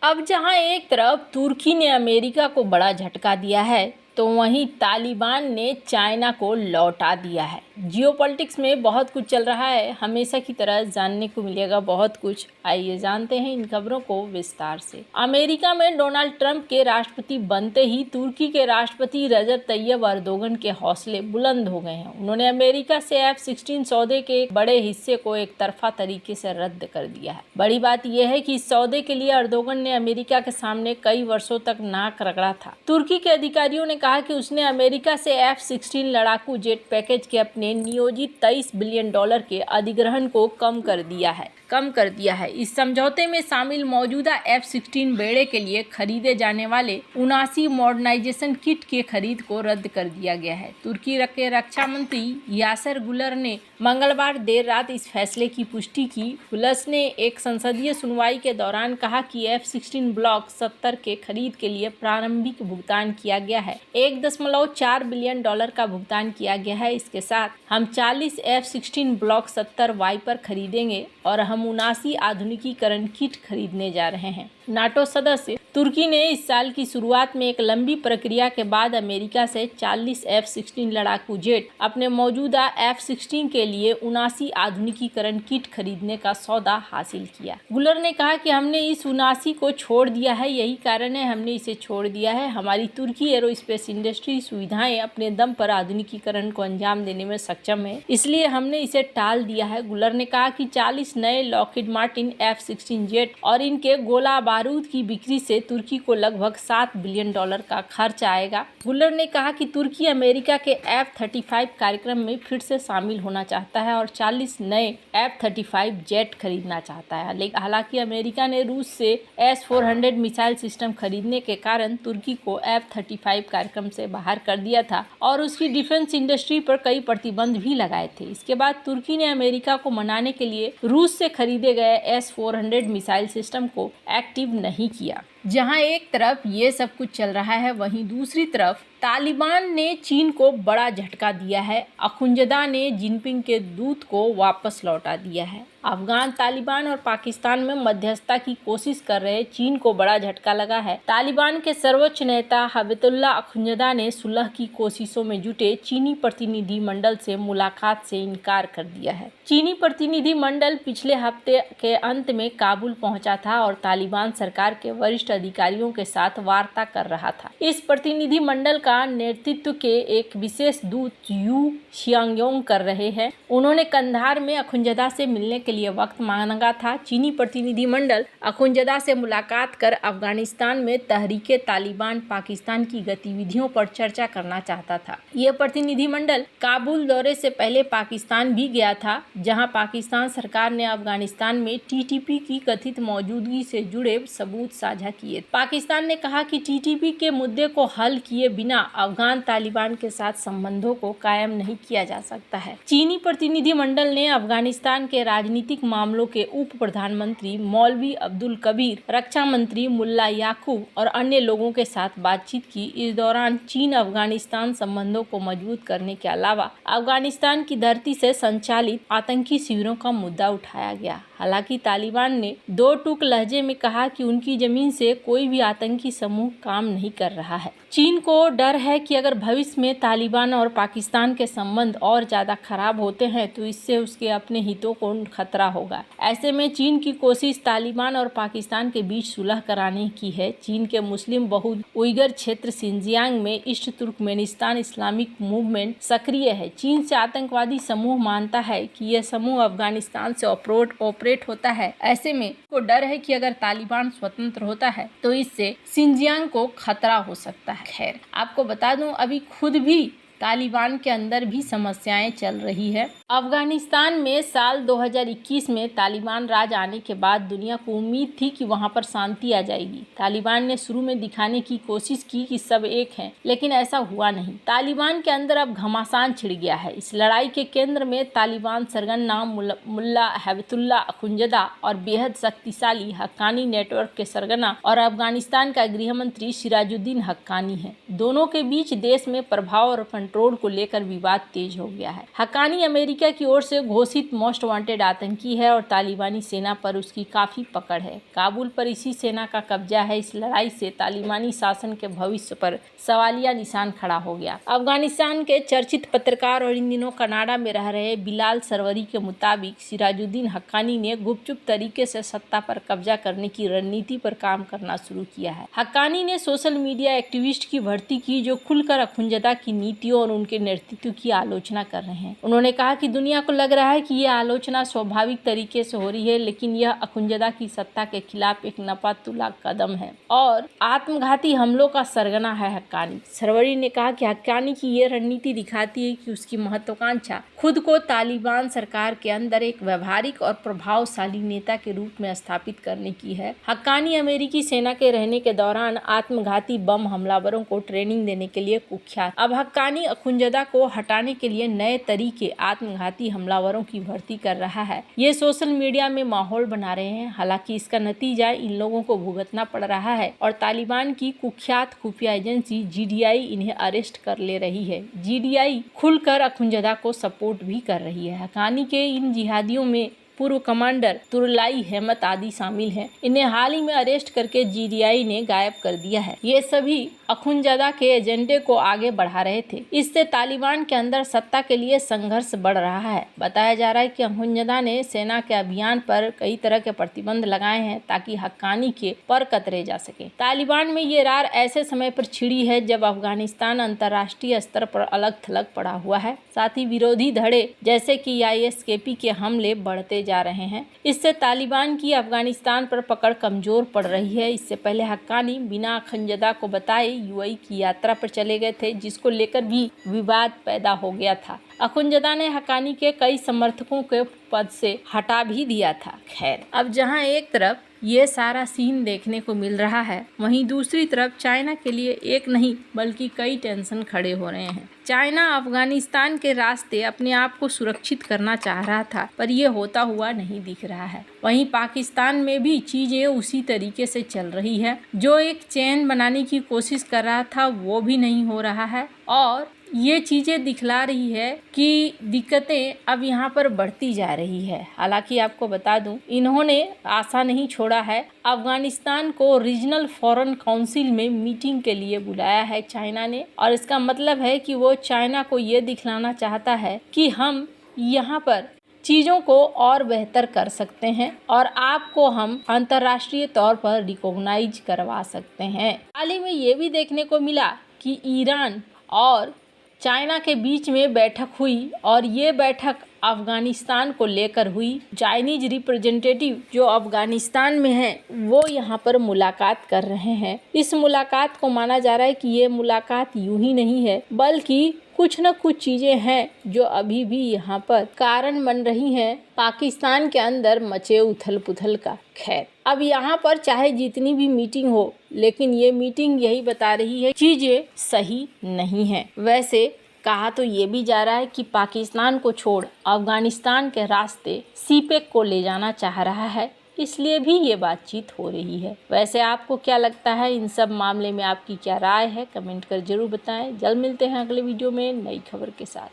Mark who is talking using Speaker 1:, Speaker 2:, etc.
Speaker 1: अब जहां एक तरफ तुर्की ने अमेरिका को बड़ा झटका दिया है, तो वहीं तालिबान ने चाइना को लौटा दिया है। जियोपॉलिटिक्स में बहुत कुछ चल रहा है, हमेशा की तरह जानने को मिलेगा बहुत कुछ। आइए जानते हैं इन खबरों को विस्तार से। अमेरिका में डोनाल्ड ट्रंप के राष्ट्रपति बनते ही तुर्की के राष्ट्रपति रजब तैयब अर्दोगन के हौसले बुलंद हो गए हैं। उन्होंने अमेरिका से F-16 सौदे के एक बड़े हिस्से को एक तरफा तरीके से रद्द कर दिया है। बड़ी बात यह है कि इस सौदे के लिए अर्दोगन ने अमेरिका के सामने कई वर्षों तक नाक रगड़ा था। तुर्की के अधिकारियों ने कहा कि उसने अमेरिका से F-16 लड़ाकू जेट पैकेज के अपने नियोजित $23 बिलियन के अधिग्रहण को कम कर दिया है। इस समझौते में शामिल मौजूदा F-16 बेड़े के लिए खरीदे जाने वाले 79 मॉडर्नाइजेशन किट के खरीद को रद्द कर दिया गया है। तुर्की के रक्षा मंत्री यासर गुलर ने मंगलवार देर रात इस फैसले की पुष्टि की। गुलर ने एक संसदीय सुनवाई के दौरान कहा कि F-16 ब्लॉक 70 के खरीद के लिए प्रारंभिक भुगतान किया गया है। $1.4 बिलियन का भुगतान किया गया है। इसके साथ हम 40 F-16 ब्लॉक 70 वाइपर खरीदेंगे और हम 79 आधुनिकीकरण किट खरीदने जा रहे हैं। नाटो सदस्य तुर्की ने इस साल की शुरुआत में एक लंबी प्रक्रिया के बाद अमेरिका से 40 F-16 लड़ाकू जेट, अपने मौजूदा F-16 के लिए 79 आधुनिकीकरण किट खरीदने का सौदा हासिल किया। गुलर ने कहा कि हमने इस 79 को छोड़ दिया है, यही कारण है हमने इसे छोड़ दिया है। हमारी तुर्की एरोस्पेस इंडस्ट्री सुविधाएं अपने दम पर आधुनिकीकरण को अंजाम देने में सक्षम है, इसलिए हमने इसे टाल दिया है। गुलर ने कहा कि 40 नए लॉकहीड मार्टिन F-16 जेट और इनके गोला बारूद की बिक्री से तुर्की को लगभग $7 बिलियन का खर्च आएगा। गुलर ने कहा कि तुर्की अमेरिका के F-35 कार्यक्रम में फिर से शामिल होना चाहता है और 40 नए F-35 जेट खरीदना चाहता है। लेकिन हालांकि अमेरिका ने रूस से S-400 मिसाइल सिस्टम खरीदने के कारण तुर्की को F-35 कार्यक्रम से बाहर कर दिया था और उसकी डिफेंस इंडस्ट्री पर कई प्रतिबंध भी लगाए थे। इसके बाद तुर्की ने अमेरिका को मनाने के लिए रूस से खरीदे गए S-400 मिसाइल सिस्टम को एक्टिव नहीं किया। जहां एक तरफ ये सब कुछ चल रहा है, वहीं दूसरी तरफ तालिबान ने चीन को बड़ा झटका दिया है। अखुंजदा ने जिनपिंग के दूत को वापस लौटा दिया है। अफगान तालिबान और पाकिस्तान में मध्यस्थता की कोशिश कर रहे चीन को बड़ा झटका लगा है। तालिबान के सर्वोच्च नेता हबीबुल्लाह अखुंजदा ने सुलह की कोशिशों में जुटे चीनी प्रतिनिधि मंडल से मुलाकात से इनकार कर दिया है। चीनी प्रतिनिधि मंडल पिछले हफ्ते के अंत में काबुल पहुंचा था और तालिबान सरकार के वरिष्ठ अधिकारियों के साथ वार्ता कर रहा था। इस प्रतिनिधि मंडल का नेतृत्व के एक विशेष दूत यू शियांगयोंग कर रहे हैं। उन्होंने कंधार में अखुंजदा से मिलने के लिए वक्त मांगा था। चीनी प्रतिनिधि मंडल अखुंजदा से मुलाकात कर अफगानिस्तान में तहरीके तालिबान पाकिस्तान की गतिविधियों पर चर्चा करना चाहता था। यह प्रतिनिधि मंडल काबुल दौरे से पहले पाकिस्तान भी गया था, जहां पाकिस्तान सरकार ने अफगानिस्तान में टीटीपी की कथित मौजूदगी से जुड़े सबूत साझा किए। पाकिस्तान ने कहा कि टीटीपी के मुद्दे को हल किए बिना अफगान तालिबान के साथ संबंधों को कायम नहीं किया जा सकता है। चीनी प्रतिनिधि मंडल ने अफगानिस्तान के राजनीतिक मामलों के उप प्रधानमंत्री मौलवी अब्दुल कबीर, रक्षा मंत्री मुल्ला याकूब और अन्य लोगों के साथ बातचीत की। इस दौरान चीन अफगानिस्तान संबंधों को मजबूत करने के अलावा अफगानिस्तान की धरती से संचालित आतंकी शिविरों का मुद्दा उठाया गया। हालांकि तालिबान ने दो टूक लहजे में कहा कि उनकी जमीन से कोई भी आतंकी समूह काम नहीं कर रहा है। चीन को डर है कि अगर भविष्य में तालिबान और पाकिस्तान के संबंध और ज्यादा खराब होते हैं तो इससे उसके अपने हितों को खतरा होगा। ऐसे में चीन की कोशिश तालिबान और पाकिस्तान के बीच सुलह कराने की है। चीन के मुस्लिम बहुल उइगर क्षेत्र सिंजियांग में ईस्ट तुर्कमेनिस्तान इस्लामिक मूवमेंट सक्रिय है। चीन से आतंकवादी समूह मानता है कि यह समूह अफगानिस्तान से ऑपरेट होता है। ऐसे में को डर है कि अगर तालिबान स्वतंत्र होता है तो इससे सिंजियांग को खतरा हो सकता है। खैर, आपको बता दूं, अभी खुद भी तालिबान के अंदर भी समस्याएं चल रही है। अफगानिस्तान में साल 2021 में तालिबान राज आने के बाद दुनिया को उम्मीद थी कि वहां पर शांति आ जाएगी। तालिबान ने शुरू में दिखाने की कोशिश की कि सब एक हैं, लेकिन ऐसा हुआ नहीं। तालिबान के अंदर अब घमासान छिड़ गया है। इस लड़ाई के केंद्र में तालिबान सरगना मुल्ला हबीबुल्लाह अखुंजदा और बेहद शक्तिशाली हक्कानी नेटवर्क के सरगना और अफगानिस्तान का गृह मंत्री सिराजुद्दीन हक्कानी है। दोनों के बीच देश में प्रभाव और कंट्रोल को लेकर विवाद तेज हो गया है। हक्कानी अमेरिका की ओर से घोषित मोस्ट वांटेड आतंकी है और तालिबानी सेना पर उसकी काफी पकड़ है। काबुल पर इसी सेना का कब्जा है। इस लड़ाई से तालिबानी शासन के भविष्य पर सवालिया निशान खड़ा हो गया। अफगानिस्तान के चर्चित पत्रकार और इन दिनों कनाडा में रह रहे बिलाल सरवरी के मुताबिक सिराजुद्दीन हक्कानी ने गुपचुप तरीके से सत्ता पर कब्जा करने की रणनीति पर काम करना शुरू किया है। हक्कानी ने सोशल मीडिया एक्टिविस्ट की भर्ती की जो खुलकर अखुंजदा की नीतियों और उनके नेतृत्व की आलोचना कर रहे हैं। उन्होंने कहा कि दुनिया को लग रहा है कि यह आलोचना स्वाभाविक तरीके से हो रही है, लेकिन यह अखुंजदा की सत्ता के खिलाफ एक नपातुला कदम है और आत्मघाती हमलों का सरगना है। हक्कानी सरवरी ने कहा कि हक्कानी की यह रणनीति दिखाती है कि उसकी महत्वाकांक्षा खुद को तालिबान सरकार के अंदर एक व्यवहारिक और प्रभावशाली नेता के रूप में स्थापित करने की है। हक्कानी अमेरिकी सेना के रहने के दौरान आत्मघाती बम हमलावरों को ट्रेनिंग देने के लिए कुख्यात। अब हक्कानी अखुंजदा को हटाने के लिए नए तरीके आत्मघाती हमलावरों की भर्ती कर रहा है। ये सोशल मीडिया में माहौल बना रहे हैं। हालांकि इसका नतीजा इन लोगों को भुगतना पड़ रहा है और तालिबान की कुख्यात खुफिया एजेंसी GDI इन्हें अरेस्ट कर ले रही है। GDI खुलकर अखुंजदा को सपोर्ट भी कर रही है। हक्कानी के इन जिहादियों में पूर्व कमांडर तुरलाई हेमत आदि शामिल हैं। इन्हें हाल ही में अरेस्ट करके GDI ने गायब कर दिया है। ये सभी अखुंजदा के एजेंडे को आगे बढ़ा रहे थे। इससे तालिबान के अंदर सत्ता के लिए संघर्ष बढ़ रहा है। बताया जा रहा है कि अखुंजदा ने सेना के अभियान पर कई तरह के प्रतिबंध लगाए हैं ताकि हक्कानी के पर कतरे जा सके। तालिबान में ये रार ऐसे समय पर छिड़ी है जब अफगानिस्तान अंतर्राष्ट्रीय स्तर पर अलग थलग पड़ा हुआ है। साथ ही विरोधी धड़े जैसे कि ISKP के हमले बढ़ते जा रहे हैं। इससे तालिबान की अफगानिस्तान पर पकड़ कमजोर पड़ रही है। इससे पहले हक्कानी बिना अखुंजदा को बताए UAE की यात्रा पर चले गए थे, जिसको लेकर भी विवाद पैदा हो गया था। अखुंजदा ने हक्कानी के कई समर्थकों के पद से हटा भी दिया था। खैर, अब जहां एक तरफ ये सारा सीन देखने को मिल रहा है, वहीं दूसरी तरफ चाइना के लिए एक नहीं बल्कि कई टेंशन खड़े हो रहे हैं। चाइना अफगानिस्तान के रास्ते अपने आप को सुरक्षित करना चाह रहा था, पर यह होता हुआ नहीं दिख रहा है। वहीं पाकिस्तान में भी चीजें उसी तरीके से चल रही है। जो एक चैन बनाने की कोशिश कर रहा था वो भी नहीं हो रहा है और ये चीज़ें दिखला रही है कि दिक्कतें अब यहाँ पर बढ़ती जा रही है। हालांकि आपको बता दूं, इन्होंने आशा नहीं छोड़ा है। अफगानिस्तान को रीजनल फॉरेन काउंसिल में मीटिंग के लिए बुलाया है चाइना ने, और इसका मतलब है कि वो चाइना को ये दिखलाना चाहता है कि हम यहाँ पर चीज़ों को और बेहतर कर सकते हैं और आपको हम अंतर्राष्ट्रीय तौर पर रिकॉग्नाइज करवा सकते हैं। हाल ही में ये भी देखने को मिला कि ईरान और चाइना के बीच में बैठक हुई और ये बैठक अफगानिस्तान को लेकर हुई। चाइनीज रिप्रेजेंटेटिव जो अफगानिस्तान में है वो यहाँ पर मुलाकात कर रहे हैं। इस मुलाकात को माना जा रहा है कि ये मुलाकात यूं ही नहीं है, बल्कि कुछ न कुछ चीजें हैं जो अभी भी यहाँ पर कारण बन रही हैं पाकिस्तान के अंदर मचे उथल पुथल का। खैर, अब यहाँ पर चाहे जितनी भी मीटिंग हो, लेकिन ये मीटिंग यही बता रही है चीजें सही नहीं है। वैसे कहा तो ये भी जा रहा है कि पाकिस्तान को छोड़ अफगानिस्तान के रास्ते CPEC को ले जाना चाह रहा है, इसलिए भी ये बातचीत हो रही है। वैसे आपको क्या लगता है, इन सब मामले में आपकी क्या राय है, कमेंट कर जरूर बताएं। जल्द मिलते हैं अगले वीडियो में नई खबर के साथ।